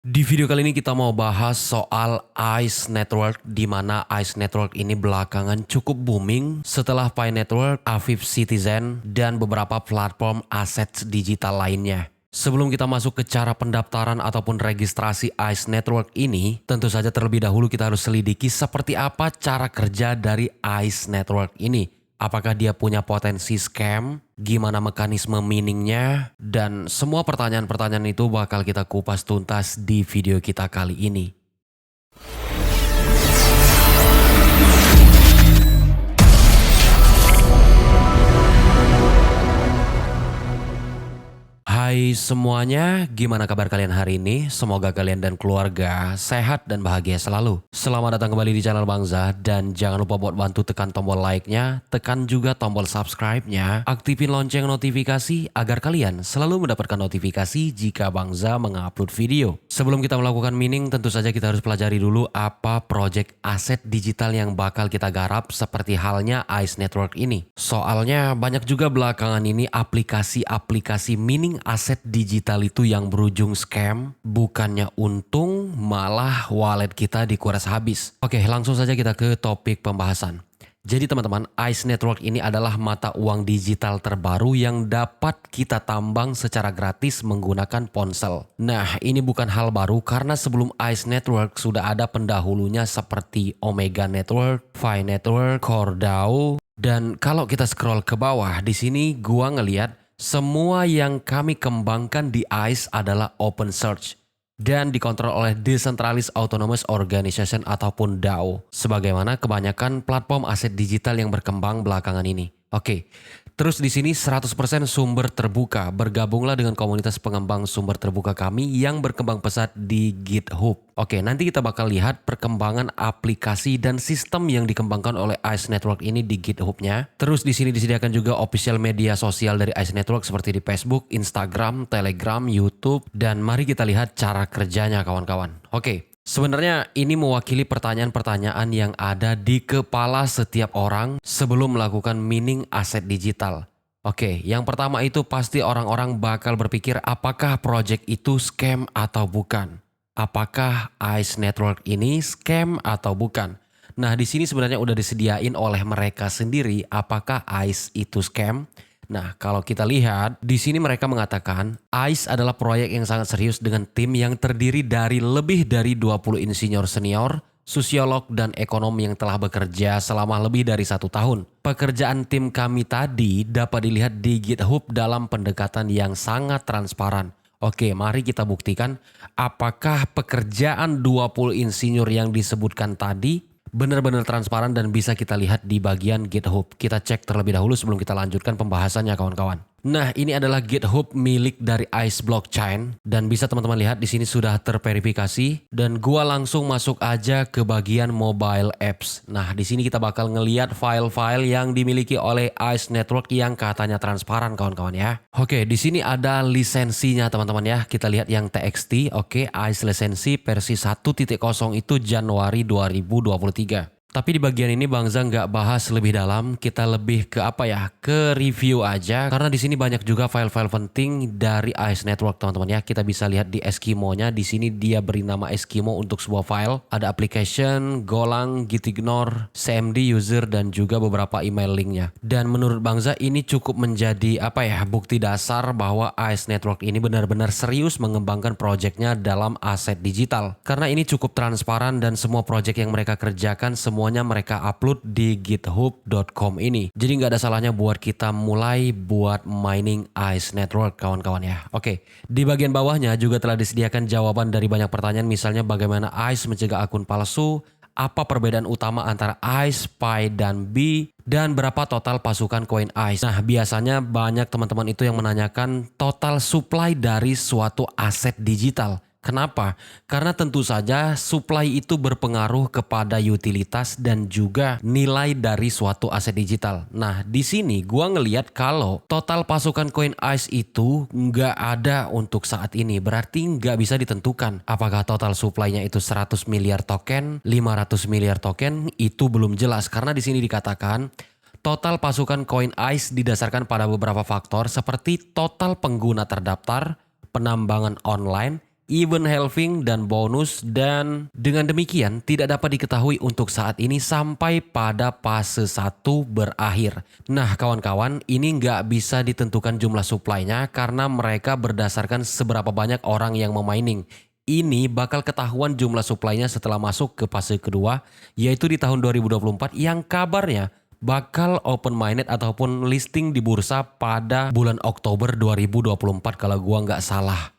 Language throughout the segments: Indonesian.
Di video kali ini kita mau bahas soal ICE Network, di mana ICE Network ini belakangan cukup booming setelah Pi Network, Aviv Citizen, dan beberapa platform aset digital lainnya. Sebelum kita masuk ke cara pendaftaran ataupun registrasi ICE Network ini, tentu saja terlebih dahulu kita harus selidiki seperti apa cara kerja dari ICE Network ini. Apakah dia punya potensi scam? Gimana mekanisme miningnya? Dan semua pertanyaan-pertanyaan itu bakal kita kupas tuntas di video kita kali ini. Hai semuanya, gimana kabar kalian hari ini? Semoga kalian dan keluarga sehat dan bahagia selalu. Selamat datang kembali di channel Bangza, dan jangan lupa buat bantu tekan tombol like-nya, tekan juga tombol subscribe-nya, aktifin lonceng notifikasi agar kalian selalu mendapatkan notifikasi jika Bangza mengupload video. Sebelum kita melakukan mining, tentu saja kita harus pelajari dulu apa project aset digital yang bakal kita garap seperti halnya ICE Network ini. Soalnya banyak juga belakangan ini aplikasi-aplikasi mining aset digital itu yang berujung scam, bukannya untung malah wallet kita dikuras habis. Oke, langsung saja kita ke topik pembahasan. Jadi teman-teman, ICE Network ini adalah mata uang digital terbaru yang dapat kita tambang secara gratis menggunakan ponsel. Nah, ini bukan hal baru karena sebelum ICE Network sudah ada pendahulunya seperti Omega Network, Pi Network, Cordao, dan kalau kita scroll ke bawah di sini gua ngeliat semua yang kami kembangkan di ICE adalah open source dan dikontrol oleh Decentralized Autonomous Organization ataupun DAO, sebagaimana kebanyakan platform aset digital yang berkembang belakangan ini. Oke, terus di sini 100% sumber terbuka. Bergabunglah dengan komunitas pengembang sumber terbuka kami yang berkembang pesat di GitHub. Oke, nanti kita bakal lihat perkembangan aplikasi dan sistem yang dikembangkan oleh ICE Network ini di GitHub-nya. Terus di sini disediakan juga official media sosial dari ICE Network seperti di Facebook, Instagram, Telegram, YouTube, dan mari kita lihat cara kerjanya kawan-kawan. Oke. Sebenarnya ini mewakili pertanyaan-pertanyaan yang ada di kepala setiap orang sebelum melakukan mining aset digital. Oke, yang pertama itu pasti orang-orang bakal berpikir apakah project itu scam atau bukan. Apakah ICE Network ini scam atau bukan? Nah, di sini sebenarnya udah disediain oleh mereka sendiri apakah ICE itu scam. Nah, kalau kita lihat, di sini mereka mengatakan ICE adalah proyek yang sangat serius dengan tim yang terdiri dari lebih dari 20 insinyur senior, sosiolog, dan ekonom yang telah bekerja selama lebih dari 1 tahun. Pekerjaan tim kami tadi dapat dilihat di GitHub dalam pendekatan yang sangat transparan. Oke, mari kita buktikan apakah pekerjaan 20 insinyur yang disebutkan tadi benar-benar transparan dan bisa kita lihat di bagian GitHub. Kita cek terlebih dahulu sebelum kita lanjutkan pembahasannya kawan-kawan. Nah, ini adalah GitHub milik dari ICE Blockchain dan bisa teman-teman lihat di sini sudah terverifikasi dan gua langsung masuk aja ke bagian mobile apps. Nah, di sini kita bakal ngelihat file-file yang dimiliki oleh ICE Network yang katanya transparan kawan-kawan ya. Oke, di sini ada lisensinya teman-teman ya. Kita lihat yang TXT. Oke, ICE lisensi versi 1.0 itu Januari 2023. Tapi di bagian ini Bangza nggak bahas lebih dalam, kita lebih ke apa ya, ke review aja. Karena di sini banyak juga file-file penting dari ICE Network teman-teman ya. Kita bisa lihat di Eskimo-nya, di sini dia beri nama Eskimo untuk sebuah file. Ada application, Golang, Gitignore, CMD user, dan juga beberapa email linknya. Dan menurut Bangza ini cukup menjadi apa ya, bukti dasar bahwa ICE Network ini benar-benar serius mengembangkan projectnya dalam aset digital. Karena ini cukup transparan dan semua project yang mereka kerjakan semuanya mereka upload di github.com ini. Jadi nggak ada salahnya buat kita mulai buat mining ICE Network kawan-kawan ya. Oke, di bagian bawahnya juga telah disediakan jawaban dari banyak pertanyaan, misalnya bagaimana ICE mencegah akun palsu, apa perbedaan utama antara ICE, Pi, dan B, dan berapa total pasukan koin ICE. Nah, biasanya banyak teman-teman itu yang menanyakan total supply dari suatu aset digital. Kenapa? Karena tentu saja supply itu berpengaruh kepada utilitas dan juga nilai dari suatu aset digital. Nah, di sini gua ngelihat kalau total pasukan koin ICE itu nggak ada untuk saat ini. Berarti nggak bisa ditentukan apakah total supply-nya itu 100 miliar token, 500 miliar token, itu belum jelas. Karena di sini dikatakan total pasukan koin ICE didasarkan pada beberapa faktor seperti total pengguna terdaftar, penambangan online, event halving dan bonus, dan dengan demikian tidak dapat diketahui untuk saat ini sampai pada fase 1 berakhir. Nah kawan-kawan, ini nggak bisa ditentukan jumlah supply-nya karena mereka berdasarkan seberapa banyak orang yang memining. Ini bakal ketahuan jumlah supply-nya setelah masuk ke fase kedua, yaitu di tahun 2024 yang kabarnya bakal open mainnet ataupun listing di bursa pada bulan Oktober 2024 kalau gua nggak salah.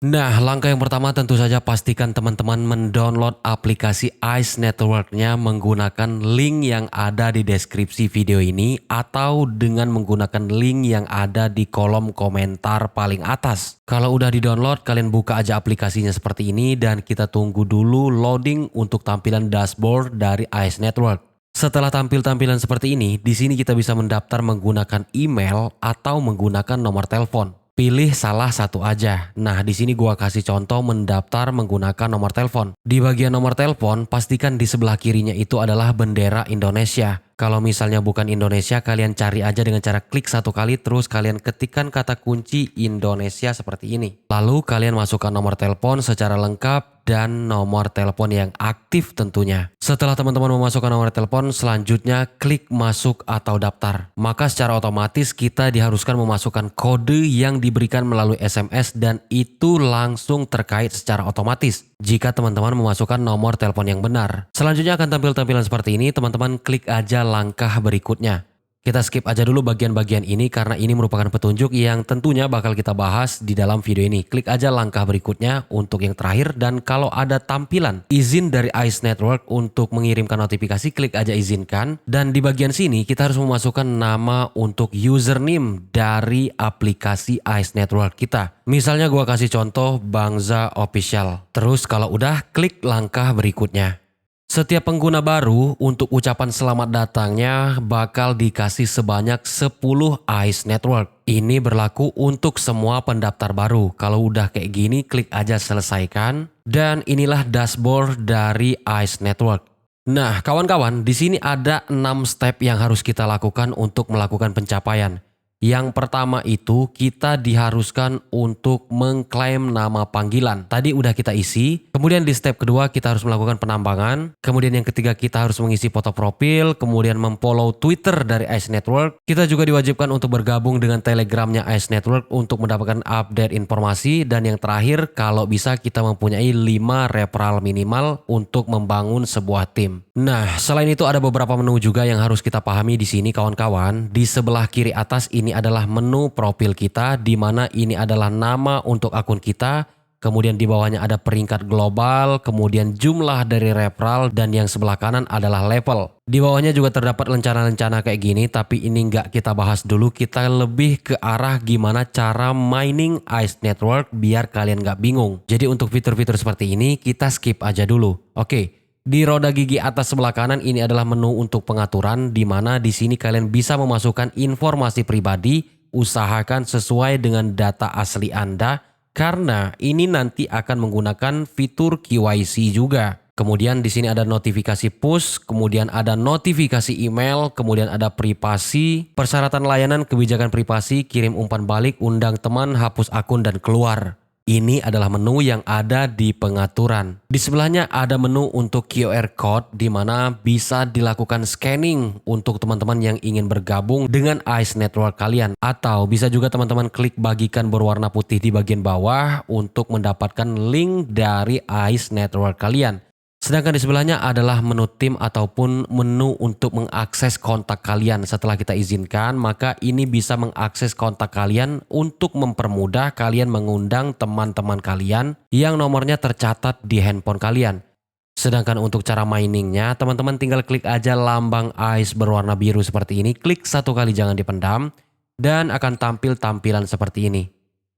Nah, langkah yang pertama tentu saja pastikan teman-teman mendownload aplikasi ICE Network-nya menggunakan link yang ada di deskripsi video ini atau dengan menggunakan link yang ada di kolom komentar paling atas. Kalau udah di-download, kalian buka aja aplikasinya seperti ini dan kita tunggu dulu loading untuk tampilan dashboard dari ICE Network. Setelah tampil tampilan seperti ini, di sini kita bisa mendaftar menggunakan email atau menggunakan nomor telepon. Pilih salah satu aja. Nah, di sini gua kasih contoh mendaftar menggunakan nomor telepon. Di bagian nomor telepon, pastikan di sebelah kirinya itu adalah bendera Indonesia. Kalau misalnya bukan Indonesia, kalian cari aja dengan cara klik satu kali terus kalian ketikkan kata kunci Indonesia seperti ini. Lalu kalian masukkan nomor telepon secara lengkap dan nomor telepon yang aktif tentunya. Setelah teman-teman memasukkan nomor telepon, selanjutnya klik masuk atau daftar. Maka secara otomatis kita diharuskan memasukkan kode yang diberikan melalui SMS dan itu langsung terkait secara otomatis jika teman-teman memasukkan nomor telepon yang benar. Selanjutnya akan tampil tampilan seperti ini, teman-teman klik aja langkah berikutnya. Kita skip aja dulu bagian-bagian ini karena ini merupakan petunjuk yang tentunya bakal kita bahas di dalam video ini. Klik aja langkah berikutnya untuk yang terakhir dan kalau ada tampilan izin dari ICE Network untuk mengirimkan notifikasi, klik aja izinkan. Dan di bagian sini kita harus memasukkan nama untuk username dari aplikasi ICE Network kita. Misalnya gua kasih contoh Bangza Official. Terus kalau udah, klik langkah berikutnya. Setiap pengguna baru untuk ucapan selamat datangnya bakal dikasih sebanyak 10 ICE Network. Ini berlaku untuk semua pendaftar baru. Kalau udah kayak gini, klik aja selesaikan. Dan inilah dashboard dari ICE Network. Nah kawan-kawan, di sini ada 6 step yang harus kita lakukan untuk melakukan pencapaian. Yang pertama itu kita diharuskan untuk mengklaim nama panggilan. Tadi udah kita isi. Kemudian di step kedua kita harus melakukan penambangan. Kemudian yang ketiga kita harus mengisi foto profil. Kemudian memfollow Twitter dari ICE Network. Kita juga diwajibkan untuk bergabung dengan Telegramnya ICE Network untuk mendapatkan update informasi. Dan yang terakhir kalau bisa kita mempunyai 5 referral minimal untuk membangun sebuah tim. Nah selain itu ada beberapa menu juga yang harus kita pahami di sini kawan-kawan. Di sebelah kiri atas ini adalah menu profil kita di mana ini adalah nama untuk akun kita, kemudian di bawahnya ada peringkat global, kemudian jumlah dari referral dan yang sebelah kanan adalah level. Di bawahnya juga terdapat rencana-rencana kayak gini tapi ini nggak kita bahas dulu, kita lebih ke arah gimana cara mining ICE Network biar kalian nggak bingung. Jadi untuk fitur-fitur seperti ini kita skip aja dulu. Oke. Di roda gigi atas sebelah kanan ini adalah menu untuk pengaturan di mana di sini kalian bisa memasukkan informasi pribadi, usahakan sesuai dengan data asli Anda karena ini nanti akan menggunakan fitur KYC juga. Kemudian di sini ada notifikasi push, kemudian ada notifikasi email, kemudian ada privasi, persyaratan layanan, kebijakan privasi, kirim umpan balik, undang teman, hapus akun dan keluar. Ini adalah menu yang ada di pengaturan. Di sebelahnya ada menu untuk QR Code di mana bisa dilakukan scanning untuk teman-teman yang ingin bergabung dengan ICE Network kalian. Atau bisa juga teman-teman klik bagikan berwarna putih di bagian bawah untuk mendapatkan link dari ICE Network kalian. Sedangkan di sebelahnya adalah menu tim ataupun menu untuk mengakses kontak kalian. Setelah kita izinkan, maka ini bisa mengakses kontak kalian untuk mempermudah kalian mengundang teman-teman kalian yang nomornya tercatat di handphone kalian. Sedangkan untuk cara miningnya, teman-teman tinggal klik aja lambang ICE berwarna biru seperti ini. Klik satu kali jangan dipendam dan akan tampil tampilan seperti ini.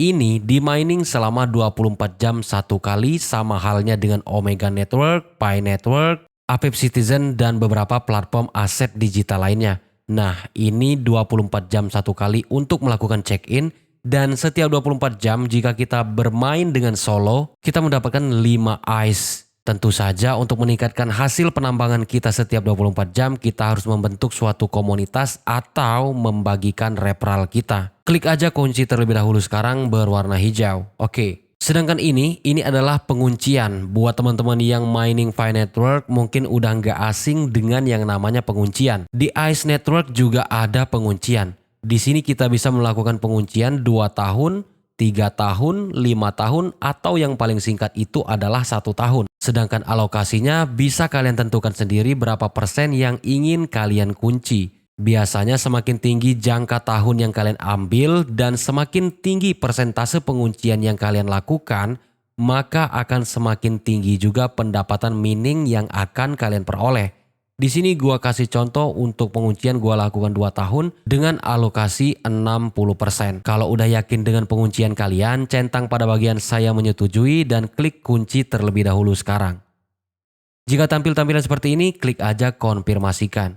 Ini di mining selama 24 jam satu kali sama halnya dengan Omega Network, Pi Network, Apep Citizen dan beberapa platform aset digital lainnya. Nah ini 24 jam satu kali untuk melakukan check-in dan setiap 24 jam jika kita bermain dengan solo kita mendapatkan 5 ICE Tentu saja untuk meningkatkan hasil penambangan kita setiap 24 jam, kita harus membentuk suatu komunitas atau membagikan referral kita. Klik aja kunci terlebih dahulu sekarang berwarna hijau. Oke. Sedangkan ini adalah penguncian. Buat teman-teman yang mining Fi Network mungkin udah nggak asing dengan yang namanya penguncian. Di Ice Network juga ada penguncian. Di sini kita bisa melakukan penguncian 2 tahun, 3 tahun, 5 tahun, atau yang paling singkat itu adalah 1 tahun. Sedangkan alokasinya bisa kalian tentukan sendiri berapa persen yang ingin kalian kunci. Biasanya semakin tinggi jangka tahun yang kalian ambil dan semakin tinggi persentase penguncian yang kalian lakukan, maka akan semakin tinggi juga pendapatan mining yang akan kalian peroleh. Di sini gua kasih contoh untuk penguncian gua lakukan 2 tahun dengan alokasi 60%. Kalau udah yakin dengan penguncian kalian, centang pada bagian saya menyetujui dan klik kunci terlebih dahulu sekarang. Jika tampil tampilan seperti ini, klik aja konfirmasikan.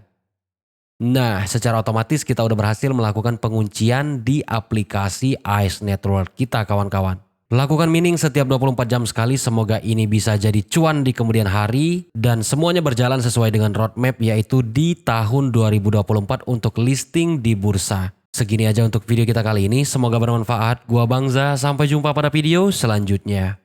Nah, secara otomatis kita udah berhasil melakukan penguncian di aplikasi Ice Network kita kawan-kawan. Lakukan mining setiap 24 jam sekali, semoga ini bisa jadi cuan di kemudian hari dan semuanya berjalan sesuai dengan roadmap yaitu di tahun 2024 untuk listing di bursa. Segini aja untuk video kita kali ini, semoga bermanfaat. Gua Bangza, sampai jumpa pada video selanjutnya.